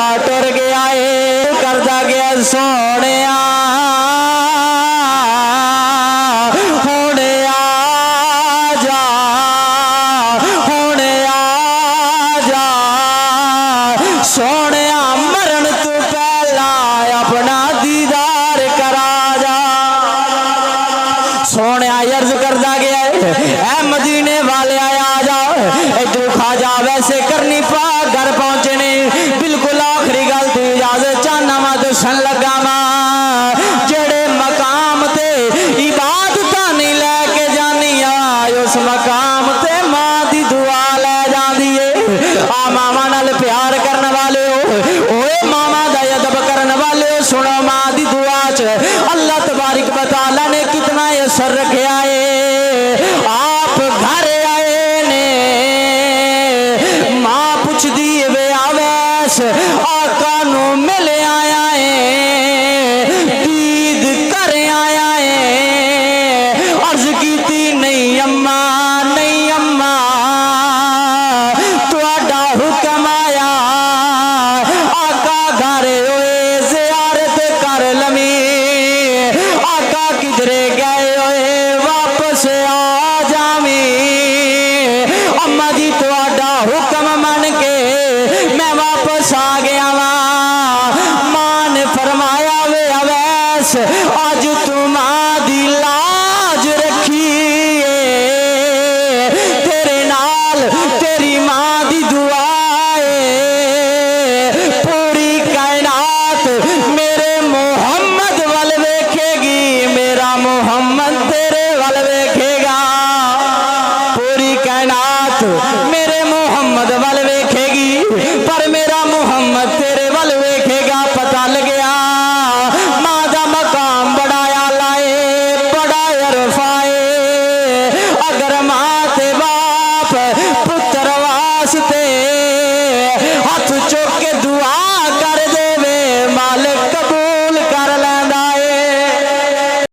लड़का टुर गया है करदा गया सोने हुणे आ जा हुणे आ जा सोने मरण तू पहला अपना दीदार करा जा सोने अर्ज करदा गया है मदीने वाले आ जा इधर खा जा वैसे करनी पा घर पहुंचने बिल्कुल आखिरी गल की इजाजत चाहना वा दसन लगा वा जेड़े मकाम ते इबादत नहीं लैके जानी उस मकाम ते मां दी दुआ लै जांदी है आ मावा नाल प्यार करने वाले हो ओए मामा दा अदब करने वाले हो सुनो मां दी दुआ च अल्लाह तबारक व तआला ने कितना असर रखा है आप घर आए ने मां पुछदी वे आवैस आका नू मिल आया है दीद कर आया है अर्ज कीती नहीं अम्मा तुहाडा हुक्म आया आका घर होए ज़ियारत कर लमी आका किधरे गए होए वापस आ जावी अम्मा जी तुहाडा हुक्म मन के मैं वापस आ गया